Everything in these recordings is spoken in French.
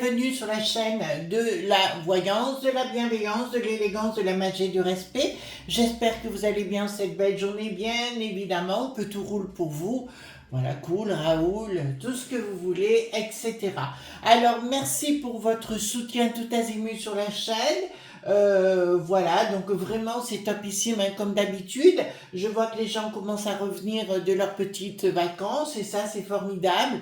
bienvenue sur la chaîne de la voyance, de la bienveillance, de l'élégance, de la magie et du respect. J'espère que vous allez bien cette belle journée, bien évidemment, que tout roule pour vous. Voilà, cool, Raoul, tout ce que vous voulez, etc. Alors, merci pour votre soutien tout azimut sur la chaîne. Voilà, donc vraiment c'est topissime hein, comme d'habitude. Je vois que les gens commencent à revenir de leurs petites vacances et ça c'est formidable.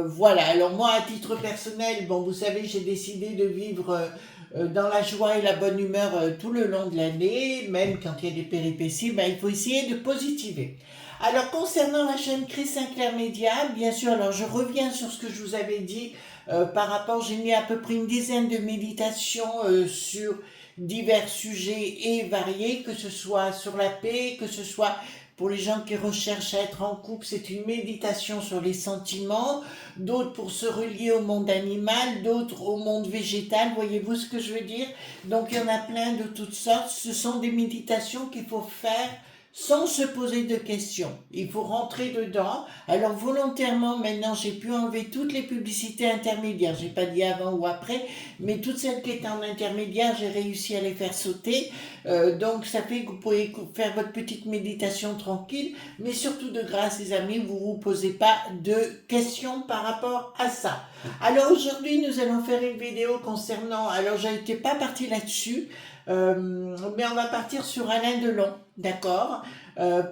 Voilà, alors moi à titre personnel, bon vous savez j'ai décidé de vivre dans la joie et la bonne humeur tout le long de l'année, même quand il y a des péripéties, ben, il faut essayer de positiver. Alors concernant la chaîne Chris Sinclair Média, bien sûr, alors je reviens sur ce que je vous avais dit par rapport, j'ai mis à peu près une dizaine de méditations sur divers sujets et variés, que ce soit sur la paix, que ce soit pour les gens qui recherchent à être en couple, c'est une méditation sur les sentiments, d'autres pour se relier au monde animal, d'autres au monde végétal, voyez-vous ce que je veux dire? Donc il y en a plein de toutes sortes, ce sont des méditations qu'il faut faire sans se poser de questions. Il faut rentrer dedans. Alors volontairement, maintenant, j'ai pu enlever toutes les publicités intermédiaires. J'ai pas dit avant ou après, mais toutes celles qui étaient en intermédiaire, j'ai réussi à les faire sauter. Donc ça fait que vous pouvez faire votre petite méditation tranquille, mais surtout de grâce, les amis, vous vous posez pas de questions par rapport à ça. Alors aujourd'hui, nous allons faire une vidéo concernant. Alors je n'étais pas partie là-dessus. Mais on va partir sur Alain Delon, d'accord?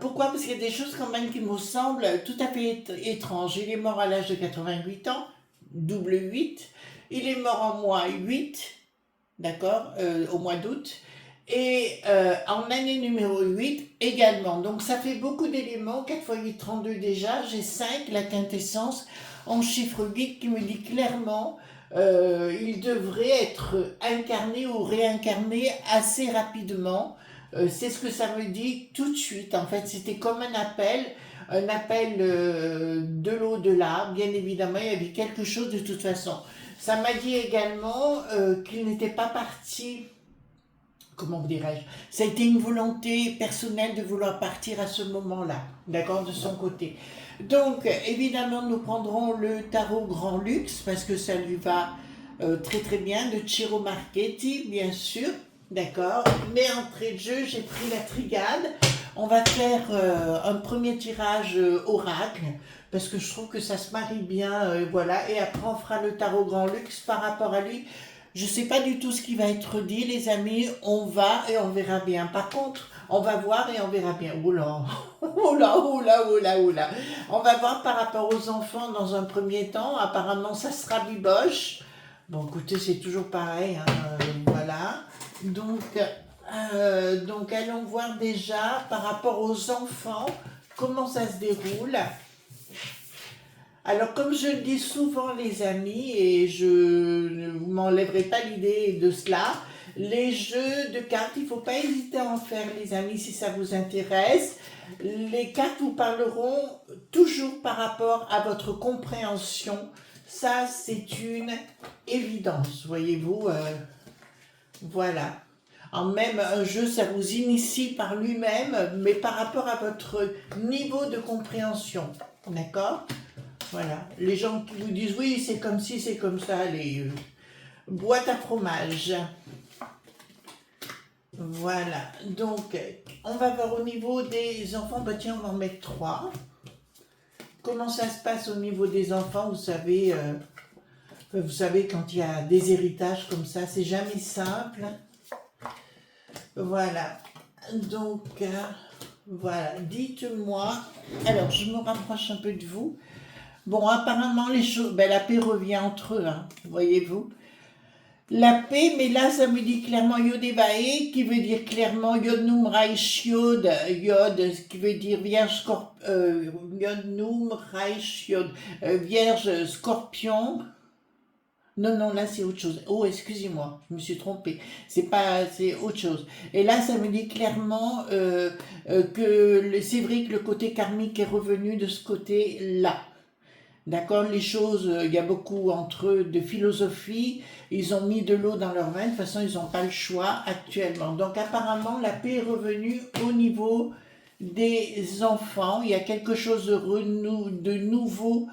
Pourquoi? Parce qu'il y a des choses quand même qui me semblent tout à fait étranges. Il est mort à l'âge de 88 ans, double 8. Il est mort en mois 8, d'accord, au mois d'août. Et en année numéro 8 également. Donc ça fait beaucoup d'éléments, 4 x 8, 32 déjà. J'ai 5, la quintessence, en chiffre 8 qui me dit clairement il devrait être incarné ou réincarné assez rapidement. C'est ce que ça me dit tout de suite. En fait, c'était comme un appel de l'au-delà. Bien évidemment, il y avait quelque chose de toute façon. Ça m'a dit également qu'il n'était pas parti. Comment vous dirais-je? Ça a été une volonté personnelle de vouloir partir à ce moment-là, d'accord, de son côté. Donc, évidemment, nous prendrons le tarot Grand Luxe, parce que ça lui va très très bien, de Ciro Marchetti, bien sûr, d'accord. Mais entrée de jeu, j'ai pris la Trigade. On va faire un premier tirage oracle, parce que je trouve que ça se marie bien, voilà. Et après, on fera le tarot Grand Luxe par rapport à lui. Je ne sais pas du tout ce qui va être dit, les amis. On va et on verra bien. Par contre, on va voir et on verra bien. Oula, oula, oula, oula, oula. On va voir par rapport aux enfants dans un premier temps. Apparemment, ça sera biboche. Bon, écoutez, c'est toujours pareil. Hein, voilà. Donc, allons voir déjà par rapport aux enfants comment ça se déroule. Alors, comme je le dis souvent, les amis, et je ne vous m'enlèverai pas l'idée de cela, les jeux de cartes, il ne faut pas hésiter à en faire, les amis, si ça vous intéresse. Les cartes vous parleront toujours par rapport à votre compréhension. Ça, c'est une évidence, voyez-vous. Voilà. En même un jeu, ça vous initie par lui-même, mais par rapport à votre niveau de compréhension. D'accord ? Voilà, les gens qui vous disent oui, c'est comme ci, c'est comme ça, les boîtes à fromage. Voilà, donc on va voir au niveau des enfants. Bah tiens, on va en mettre 3. Comment ça se passe au niveau des enfants? Vous savez quand il y a des héritages comme ça, c'est jamais simple. Voilà, donc voilà, dites-moi. Alors, je me rapproche un peu de vous. Bon, apparemment, les choses, la paix revient entre eux, hein, voyez-vous. La paix, mais là, ça me dit clairement Yodevae, qui veut dire clairement Yod Num Reich Yod, Yod, qui veut dire Vierge Yod Num Reich Yod, Vierge Scorpion. Non, là c'est autre chose. Oh, excusez-moi, je me suis trompée. C'est autre chose. Et là, ça me dit clairement que c'est vrai que le côté karmique est revenu de ce côté-là. D'accord, les choses, il y a beaucoup entre eux de philosophie, ils ont mis de l'eau dans leur vin, de toute façon ils n'ont pas le choix actuellement. Donc apparemment la paix est revenue au niveau des enfants, il y a quelque chose de nouveau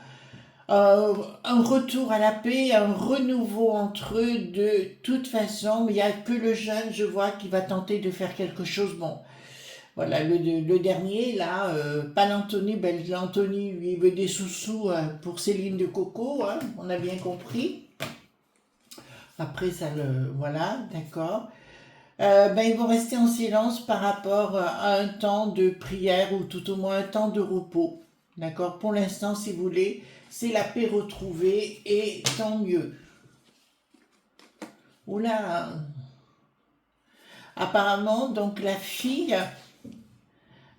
un retour à la paix, un renouveau entre eux de toute façon, mais il n'y a que le jeune, je vois, qui va tenter de faire quelque chose. Bon, voilà, le dernier, là, pas l'Anthony, ben l'Anthony, lui, il veut des sous-sous pour ses lignes de coco, hein, on a bien compris. Après, ça le... Voilà, d'accord. Ben, ils vont rester en silence par rapport à un temps de prière ou tout au moins un temps de repos. D'accord. Pour l'instant, si vous voulez, c'est la paix retrouvée et tant mieux. Oula. Apparemment, donc la fille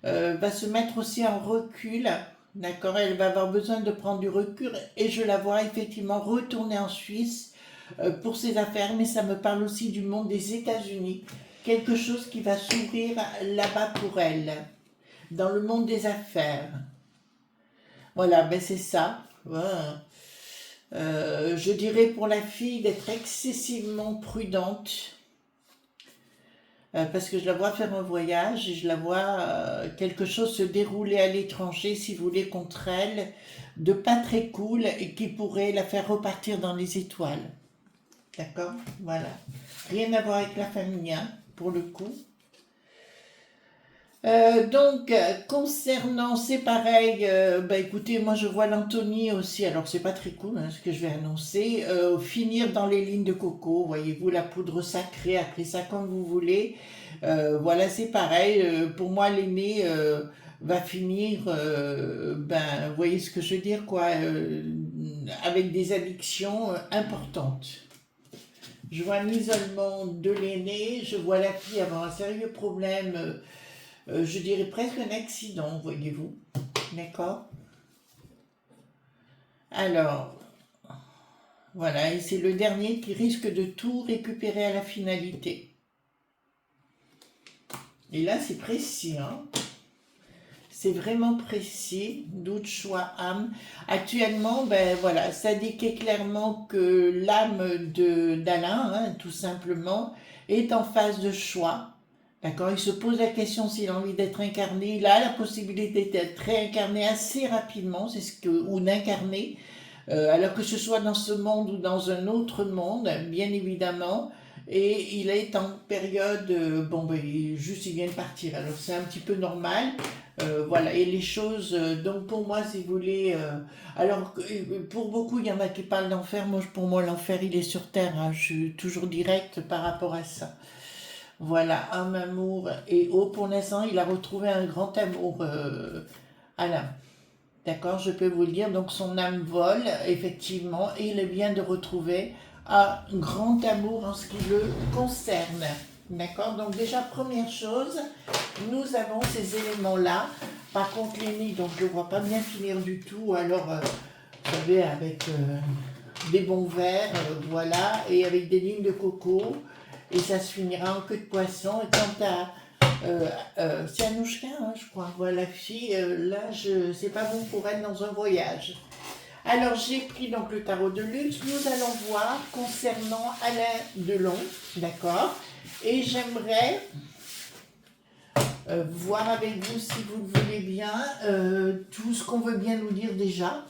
va se mettre aussi en recul. D'accord. Elle va avoir besoin de prendre du recul et je la vois effectivement retourner en Suisse pour ses affaires, mais ça me parle aussi du monde des États-Unis. Quelque chose qui va s'ouvrir là-bas pour elle, dans le monde des affaires. Voilà, ben c'est ça. Voilà. Je dirais pour la fille d'être excessivement prudente, parce que je la vois faire un voyage et je la vois quelque chose se dérouler à l'étranger, si vous voulez, contre elle, de pas très cool et qui pourrait la faire repartir dans les étoiles. D'accord. Voilà. Rien à voir avec la famille, hein, pour le coup. Donc, concernant, c'est pareil, bah écoutez, moi je vois l'Anthony aussi, alors c'est pas très cool hein, ce que je vais annoncer, finir dans les lignes de coco, voyez-vous, la poudre sacrée, appelez ça comme vous voulez, voilà, c'est pareil, pour moi l'aîné va finir, ben, vous voyez ce que je veux dire, quoi, avec des addictions importantes. Je vois un isolement de l'aîné, je vois la fille avoir un sérieux problème, je dirais presque un accident, voyez-vous. D'accord. Alors, voilà, et c'est le dernier qui risque de tout récupérer à la finalité. Et là, c'est précis, hein. C'est vraiment précis, doute, choix, âme. Actuellement, ben voilà, ça indiquait clairement que l'âme d'Alain, hein, tout simplement, est en phase de choix. D'accord. Il se pose la question s'il a envie d'être incarné. Il a la possibilité d'être réincarné assez rapidement, c'est ce que, ou d'incarner, alors que ce soit dans ce monde ou dans un autre monde, bien évidemment. Et il est en période, bon ben juste il vient de partir, alors c'est un petit peu normal. Voilà, et les choses, donc pour moi, si vous voulez, alors pour beaucoup, il y en a qui parlent d'enfer, moi pour moi l'enfer il est sur terre, hein, je suis toujours direct par rapport à ça. Voilà, un amour et pour l'instant, il a retrouvé un grand amour à l'âme. D'accord, je peux vous le dire. Donc son âme vole, effectivement, et il vient de retrouver un grand amour en ce qui le concerne. D'accord, donc déjà, première chose, nous avons ces éléments-là. Par contre, l'aîné, donc je ne le vois pas bien finir du tout. Alors, vous savez, avec des bons verres, voilà, et avec des lignes de coco. Et ça se finira en queue de poisson. Et quant à c'est Anouchka, hein, je crois. Voilà, la fille, là, c'est pas bon pour elle dans un voyage. Alors, j'ai pris donc le tarot de luxe. Nous allons voir concernant Alain Delon, d'accord. Et j'aimerais voir avec vous, si vous le voulez bien, tout ce qu'on veut bien nous dire déjà.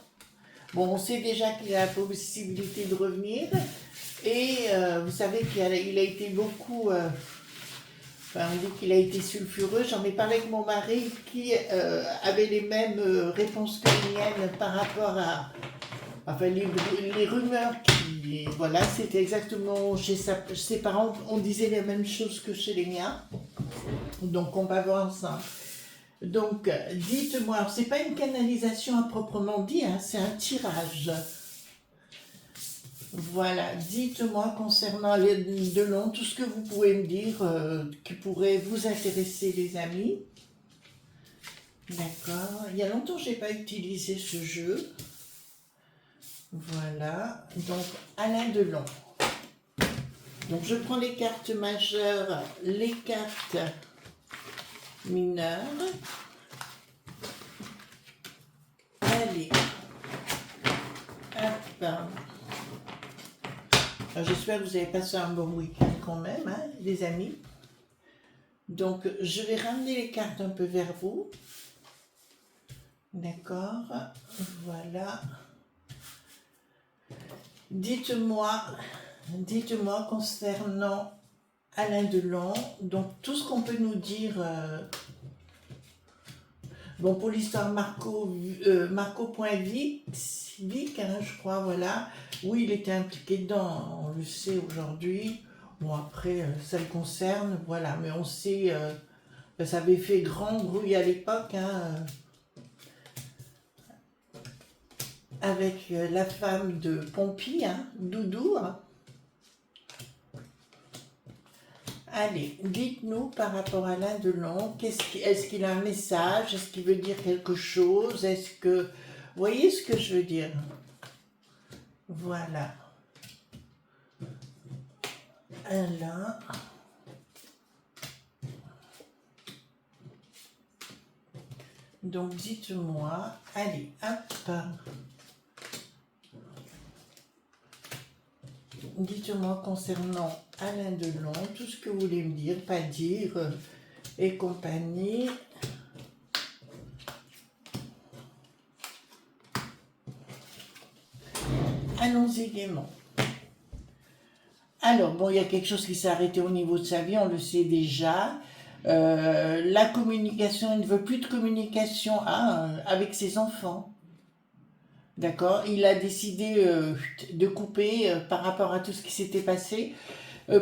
Bon, on sait déjà qu'il a la possibilité de revenir. Et vous savez qu'il a été beaucoup... Enfin, on dit qu'il a été sulfureux. J'en ai parlé avec mon mari qui avait les mêmes réponses que les miennes par rapport à... Enfin, les rumeurs qui... Voilà, c'était exactement chez ses parents. On disait les mêmes choses que chez les miens. Donc, on va voir ensemble. Donc, dites-moi, alors c'est pas une canalisation à proprement dit, hein, c'est un tirage. Voilà, dites-moi concernant les Delon, tout ce que vous pouvez me dire qui pourrait vous intéresser, les amis. D'accord, il y a longtemps que je n'ai pas utilisé ce jeu. Voilà, donc Alain Delon. Donc je prends les cartes majeures, les cartes mineures. Allez, hop. J'espère que vous avez passé un bon week-end quand même, hein, les amis. Donc, je vais ramener les cartes un peu vers vous. D'accord. Voilà. Dites-moi, dites-moi concernant Alain Delon, donc tout ce qu'on peut nous dire, bon pour l'histoire Marco.vic, hein, je crois, voilà, oui il était impliqué dedans, on le sait aujourd'hui, bon après ça le concerne, voilà, mais on sait, ça avait fait grand bruit à l'époque, hein, avec la femme de Pompie, hein, Doudou, hein. Allez, dites-nous par rapport à Alain Delon, est-ce qu'il a un message? Est-ce qu'il veut dire quelque chose? Est-ce que... Vous voyez ce que je veux dire? Voilà. Alain. Donc dites-moi, allez, hop. Dites-moi concernant Alain Delon, tout ce que vous voulez me dire, pas dire, et compagnie. Allons-y gaiement. Alors, bon, il y a quelque chose qui s'est arrêté au niveau de sa vie, on le sait déjà. La communication, il ne veut plus de communication avec ses enfants. D'accord? Il a décidé de couper par rapport à tout ce qui s'était passé.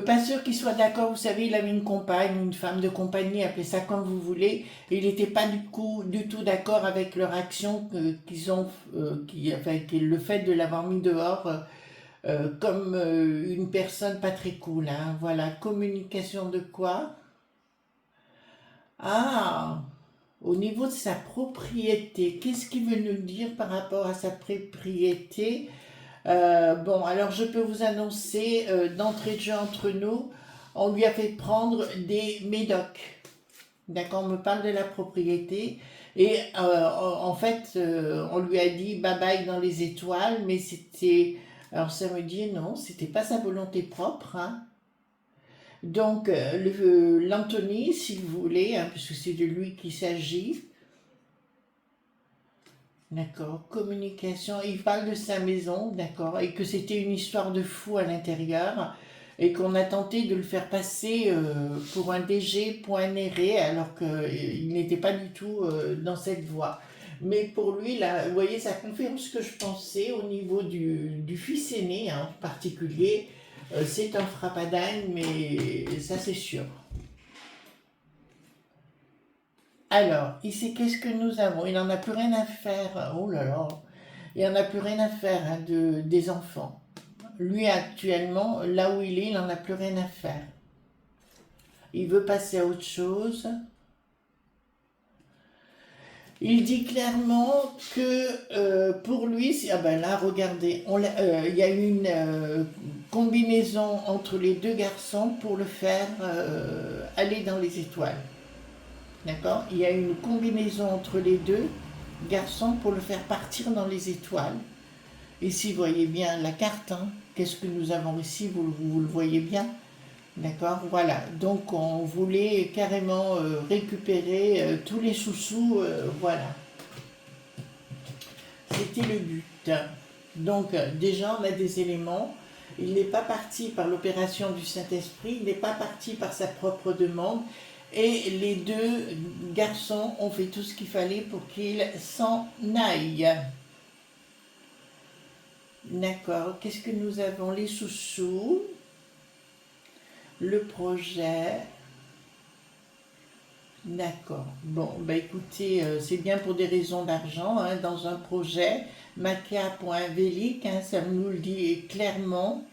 Pas sûr qu'il soit d'accord, vous savez, il avait une compagne, une femme de compagnie, appelez ça comme vous voulez. Et il n'était pas du tout d'accord avec leur action qu'ils ont, le fait de l'avoir mis dehors comme une personne pas très cool. Hein. Voilà, communication de quoi? Ah, au niveau de sa propriété, qu'est-ce qu'il veut nous dire par rapport à sa propriété? Bon, alors je peux vous annoncer d'entrée de jeu entre nous, on lui a fait prendre des médocs. D'accord, on me parle de la propriété. Et en fait, on lui a dit bye bye dans les étoiles, mais c'était. Alors ça me dit non, c'était pas sa volonté propre. Hein. Donc, l'Anthony, si vous voulez, hein, puisque c'est de lui qu'il s'agit. D'accord, communication, il parle de sa maison, d'accord, et que c'était une histoire de fou à l'intérieur, et qu'on a tenté de le faire passer pour un DG poignéré, alors qu'il n'était pas du tout dans cette voie. Mais pour lui, là, vous voyez, ça confirme ce que je pensais au niveau du fils aîné, hein, en particulier. C'est un frappadine, mais ça c'est sûr. Alors, ici, qu'est-ce que nous avons? Il n'en a plus rien à faire. Oh là là. Il n'en a plus rien à faire hein, des enfants. Lui, actuellement, là où il n'en a plus rien à faire. Il veut passer à autre chose. Il dit clairement que pour lui, ah ben là, regardez, il y a eu une combinaison entre les deux garçons pour le faire aller dans les étoiles. D'accord? Il y a eu une combinaison entre les deux garçons pour le faire partir dans les étoiles. Ici, vous voyez bien la carte. Hein? Qu'est-ce que nous avons ici? Vous le voyez bien? D'accord? Voilà. Donc, on voulait carrément récupérer tous les sous-sous. Voilà. C'était le but. Donc, déjà, on a des éléments. Il n'est pas parti par l'opération du Saint-Esprit. Il n'est pas parti par sa propre demande. Et les deux garçons ont fait tout ce qu'il fallait pour qu'il s'en aille. D'accord. Qu'est-ce que nous avons? Les sous-sous. Le projet. D'accord. Bon, bah écoutez, c'est bien pour des raisons d'argent, hein, dans un projet. Maca.velic, hein, ça nous le dit clairement.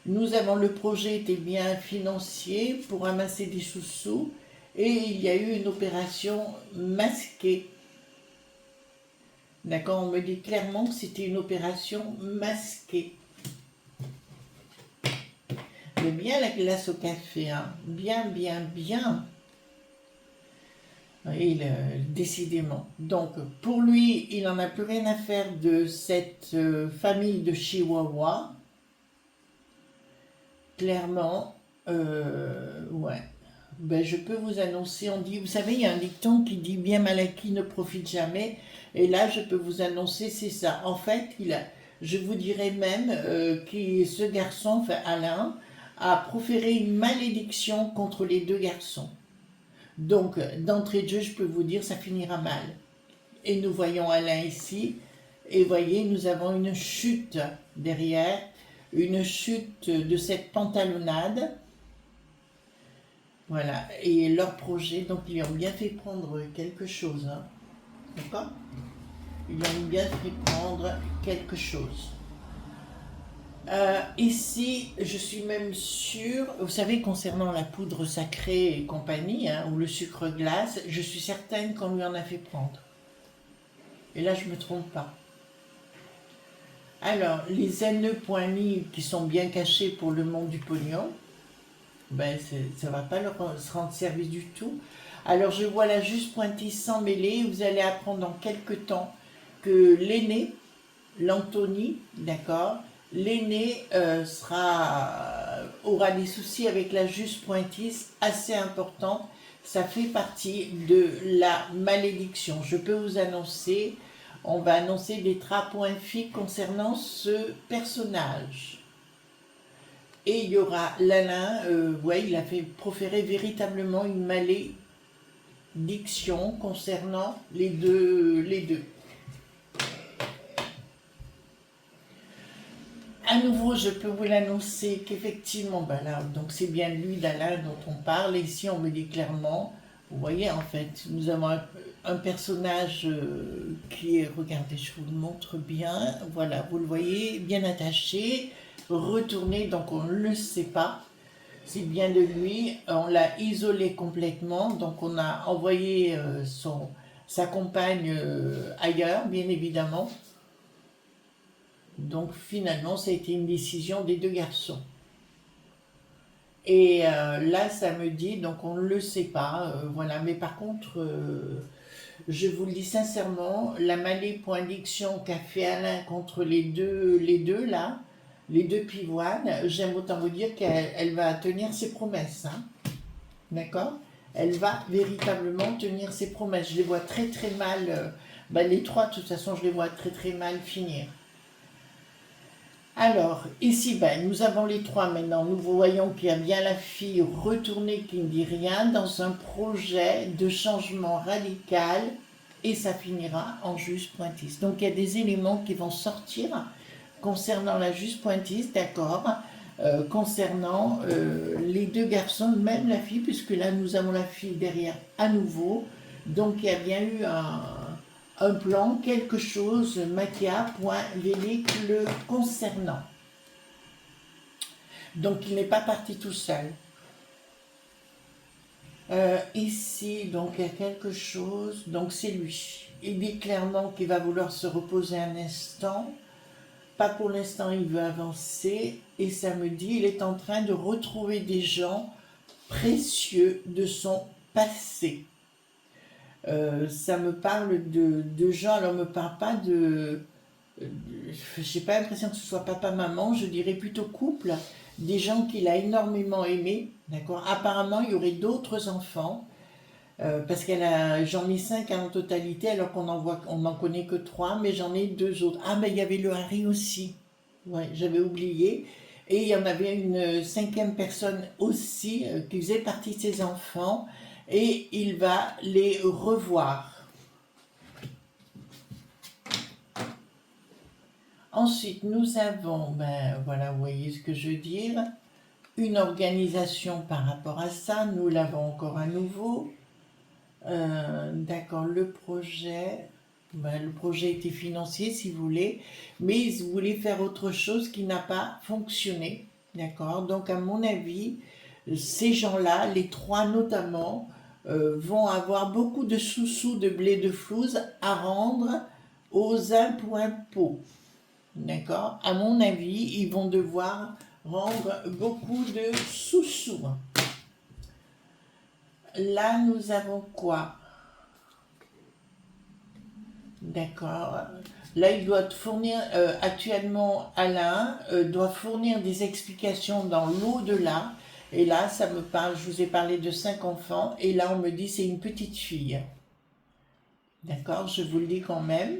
Nous avons le projet était bien financier pour amasser des sous-sous et il y a eu une opération masquée. D'accord, on me dit clairement que c'était une opération masquée. Mais bien la glace au café, hein. Bien, bien, bien. Et décidément. Donc, pour lui, il n'en a plus rien à faire de cette famille de Chihuahua. Clairement, ouais. Ben, je peux vous annoncer, on dit, vous savez, il y a un dicton qui dit bien mal acquis ne profite jamais. Et là, je peux vous annoncer, c'est ça. En fait, Je vous dirais même que ce garçon, enfin Alain, a proféré une malédiction contre les deux garçons. Donc, d'entrée de jeu, je peux vous dire, ça finira mal. Et nous voyons Alain ici, et voyez, nous avons une chute derrière, une chute de cette pantalonnade. Voilà, et leur projet, donc ils ont bien fait prendre quelque chose, hein. D'accord? Ils ont bien fait prendre quelque chose. Ici, je suis même sûre, vous savez, concernant la poudre sacrée et compagnie, hein, ou le sucre glace, je suis certaine qu'on lui en a fait prendre. Et là, je ne me trompe pas. Alors, les haineux.me qui sont bien cachés pour le monde du pognon, ben ça ne va pas se rendre service du tout. Alors, je vois la juste pointille sans mêler, vous allez apprendre en quelques temps que l'aîné, l'Anthony, d'accord, l'aîné aura des soucis avec la juste pointisse assez importante. Ça fait partie de la malédiction. Je peux vous annoncer, on va annoncer des trapoints-filles concernant ce personnage. Et il y aura l'Alain, ouais, il a fait proférer véritablement une malédiction concernant les deux. À nouveau, je peux vous l'annoncer qu'effectivement, ben là, donc c'est bien lui d'Alain dont on parle. Et ici, on me dit clairement, vous voyez, en fait, nous avons un personnage qui est, regardez, je vous le montre bien, voilà, vous le voyez, bien attaché, retourné, donc on ne le sait pas. C'est bien de lui, on l'a isolé complètement, donc on a envoyé sa compagne ailleurs, bien évidemment. Donc finalement, ça a été une décision des deux garçons. Et là, ça me dit, donc on ne le sait pas, voilà. Mais par contre, je vous le dis sincèrement, la malédiction qu'a fait Alain contre les deux là, les deux pivoines, j'aime autant vous dire qu'elle va tenir ses promesses, hein. D'accord? Elle va véritablement tenir ses promesses. Je les vois très très mal, les trois, de toute façon, je les vois très très mal finir. Alors, ici, nous avons les trois maintenant. Nous voyons qu'il y a bien la fille retournée qui ne dit rien dans un projet de changement radical et ça finira en juste pointisse. Donc, il y a des éléments qui vont sortir concernant la juste pointisse, d'accord, concernant les deux garçons, même la fille, puisque là, nous avons la fille derrière à nouveau. Donc, il y a bien eu un plan, quelque chose, Mathia.Vélic le concernant. Donc il n'est pas parti tout seul. Ici, donc il y a quelque chose, donc c'est lui. Il dit clairement qu'il va vouloir se reposer un instant. Pas pour l'instant, il veut avancer. Et ça me dit, il est en train de retrouver des gens précieux de son passé. Ça me parle de gens, alors me parle pas de j'ai pas l'impression que ce soit papa-maman, je dirais plutôt couple, des gens qu'il a énormément aimés, d'accord. Apparemment, il y aurait d'autres enfants, parce j'en ai 5 en totalité, alors qu'on n'en connaît que 3, mais j'en ai 2 autres. Ah, mais il y avait le Harry aussi, ouais, j'avais oublié. Et il y en avait une 5e personne aussi, qui faisait partie de ses enfants, et il va les revoir. Ensuite, nous avons, voilà, vous voyez ce que je veux dire, une organisation par rapport à ça, nous l'avons encore à nouveau. D'accord, le projet était financier si vous voulez, mais ils voulaient faire autre chose qui n'a pas fonctionné. D'accord, donc à mon avis, ces gens-là, les trois notamment, vont avoir beaucoup de sous-sous de blé de flouze à rendre aux impôts. D'accord? À mon avis, ils vont devoir rendre beaucoup de sous-sous. Là, nous avons quoi? D'accord. Là, il doit fournir, actuellement, Alain doit fournir des explications dans l'au-delà. Et là, ça me parle, je vous ai parlé de 5 enfants. Et là, on me dit c'est une petite fille. D'accord, je vous le dis quand même.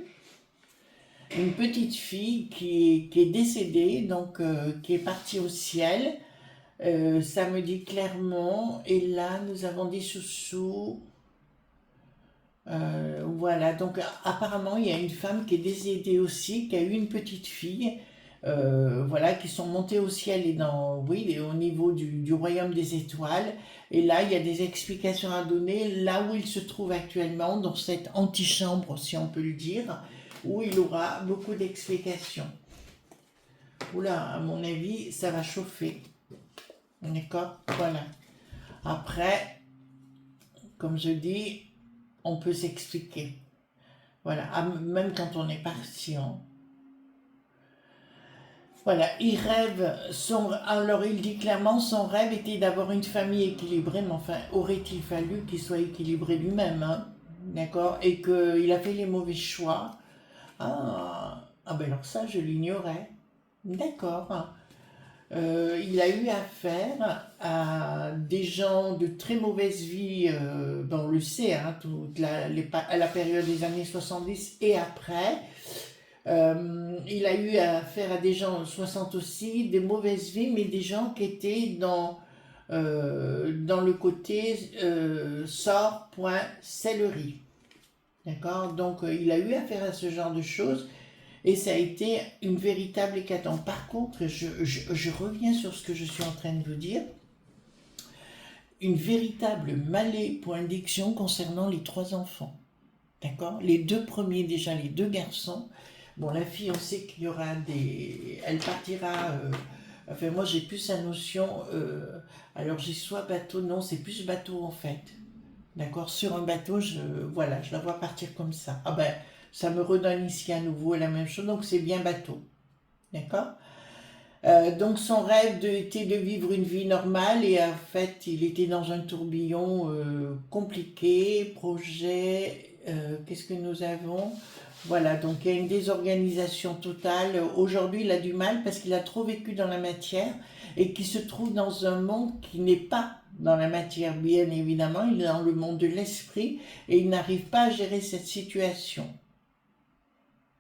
une petite fille qui est décédée, donc qui est partie au ciel. Ça me dit clairement. Et là, nous avons des sous-sous. Voilà, donc apparemment, il y a une femme qui est décédée aussi, qui a eu une petite fille. Voilà, qui sont montés au ciel et oui, au niveau du royaume des étoiles. Et là, il y a des explications à donner là où il se trouve actuellement, dans cette antichambre, si on peut le dire, où il aura beaucoup d'explications. Oula, à mon avis, ça va chauffer. D'accord? Voilà. Après, comme je dis, on peut s'expliquer. Voilà, même quand on est patient. Voilà, il rêve, alors il dit clairement, son rêve était d'avoir une famille équilibrée, mais enfin, aurait-il fallu qu'il soit équilibré lui-même, hein, d'accord? Et qu'il a fait les mauvais choix. Ben alors ça, je l'ignorais. D'accord. Il a eu affaire à des gens de très mauvaise vie, on le sait, hein, à la période des années 70 et après. Il a eu affaire à des gens 60 aussi, des mauvaises vies, mais des gens qui étaient dans le côté sort.sellerie. D'accord? Donc il a eu affaire à ce genre de choses et ça a été une véritable hécatombe. Par contre, je reviens sur ce que je suis en train de vous dire. Une véritable malédiction concernant les 3 enfants. D'accord? Les 2 premiers, déjà les 2 garçons. Bon, la fille, on sait qu'il y aura elle partira. Enfin, moi, j'ai plus sa notion. Alors, j'ai soit bateau, non, c'est plus bateau en fait. D'accord? Sur un bateau, voilà, je la vois partir comme ça. Ah ben, ça me redonne ici à nouveau la même chose, donc c'est bien bateau. D'accord? Donc son rêve était de vivre une vie normale et en fait il était dans un tourbillon compliqué, projet, qu'est-ce que nous avons? Voilà, donc il y a une désorganisation totale. Aujourd'hui il a du mal parce qu'il a trop vécu dans la matière et qu'il se trouve dans un monde qui n'est pas dans la matière, bien évidemment, il est dans le monde de l'esprit et il n'arrive pas à gérer cette situation.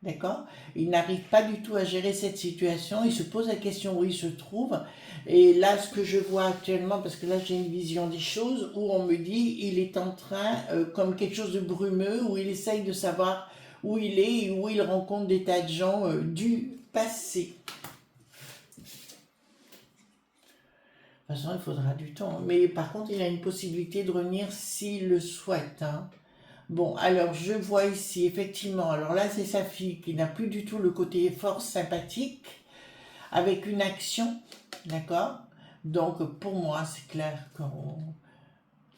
D'accord? Il n'arrive pas du tout à gérer cette situation, il se pose la question où il se trouve. Et là, ce que je vois actuellement, parce que là j'ai une vision des choses, où on me dit il est en train, comme quelque chose de brumeux, où il essaye de savoir où il est et où il rencontre des tas de gens du passé. De toute façon, il faudra du temps. Mais par contre, il a une possibilité de revenir s'il le souhaite. Hein. Bon, alors je vois ici, effectivement, alors là c'est sa fille qui n'a plus du tout le côté force sympathique, avec une action, d'accord? Donc pour moi c'est clair qu'on...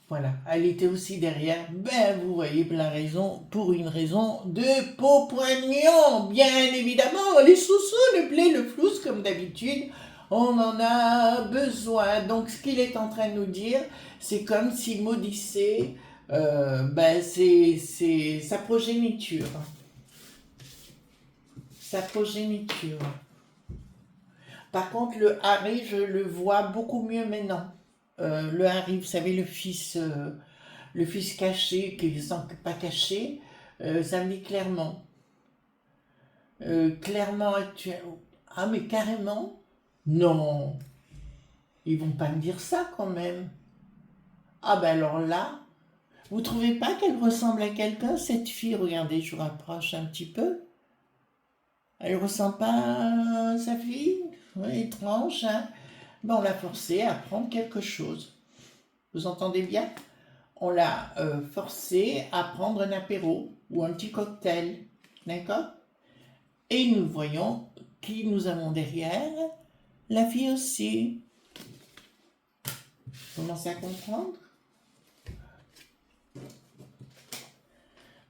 Voilà, elle était aussi derrière, ben vous voyez la raison, pour une raison de peau-poignon, bien évidemment, les sous-sous, le blé, le flouze comme d'habitude, on en a besoin. Donc ce qu'il est en train de nous dire, c'est comme s'il maudissait c'est sa progéniture. Sa progéniture. Par contre, le Harry, je le vois beaucoup mieux maintenant. Le Harry, vous savez, le fils caché, qui ne sent pas caché, ça me dit clairement. Clairement actuel. Ah, mais carrément? Non. Ils vont pas me dire ça quand même. Ah, ben alors là, vous trouvez pas qu'elle ressemble à quelqu'un, cette fille? Regardez, je vous rapproche un petit peu. Elle ressemble pas à sa fille? Ouais, étrange, hein? Ben, on l'a forcée à prendre quelque chose. Vous entendez bien? On l'a forcée à prendre un apéro ou un petit cocktail. D'accord? Et nous voyons qui nous avons derrière. La fille aussi. Vous commencez à comprendre?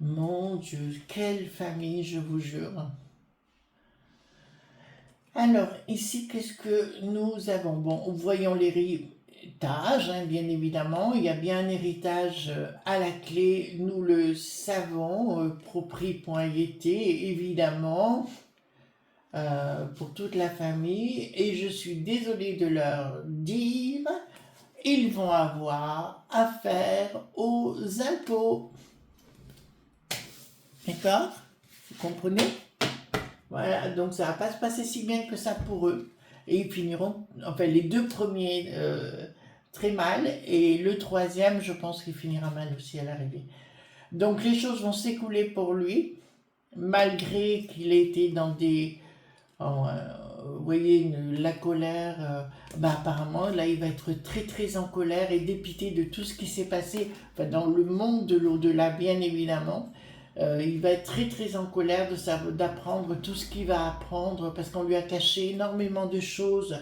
Mon Dieu, quelle famille, je vous jure. Alors, ici, qu'est-ce que nous avons? Bon, voyons l'héritage, hein, bien évidemment. Il y a bien un héritage à la clé, nous le savons, propri.ieté, évidemment, pour toute la famille. Et je suis désolée de leur dire, ils vont avoir affaire aux impôts. D'accord? Vous comprenez? Voilà, donc ça va pas se passer si bien que ça pour eux. Et ils finiront, enfin les deux premiers très mal, et le troisième, je pense qu'il finira mal aussi à l'arrivée. Donc les choses vont s'écouler pour lui, malgré qu'il ait été dans des... vous voyez, la colère, apparemment, là, il va être très très en colère et dépité de tout ce qui s'est passé, enfin, dans le monde de l'au-delà, bien évidemment. Il va être très très en colère d'apprendre tout ce qu'il va apprendre parce qu'on lui a caché énormément de choses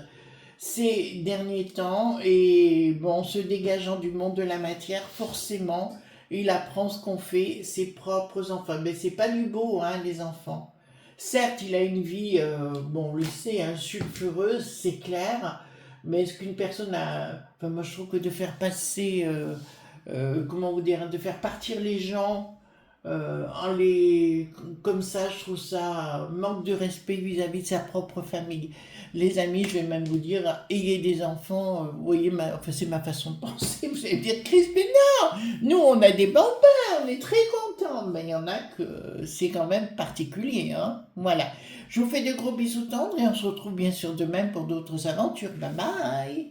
ces derniers temps et bon, se dégageant du monde de la matière, forcément, il apprend ce qu'ont fait ses propres enfants. Mais c'est pas du beau, hein, les enfants. Certes, il a une vie, bon, on le sait, hein, sulfureuse, c'est clair, mais est-ce qu'une personne a... Enfin, moi, je trouve que de faire passer, comment vous dire, de faire partir les gens en les... comme ça, je trouve ça manque de respect vis-à-vis de sa propre famille. Les amis, je vais même vous dire, ayez des enfants, vous voyez, enfin, c'est ma façon de penser, vous allez me dire, Chris, mais non, nous, on a des bambins, on est très contents, mais il y en a que c'est quand même particulier, hein. Voilà. Je vous fais de gros bisous tendres et on se retrouve bien sûr demain pour d'autres aventures. Bye bye.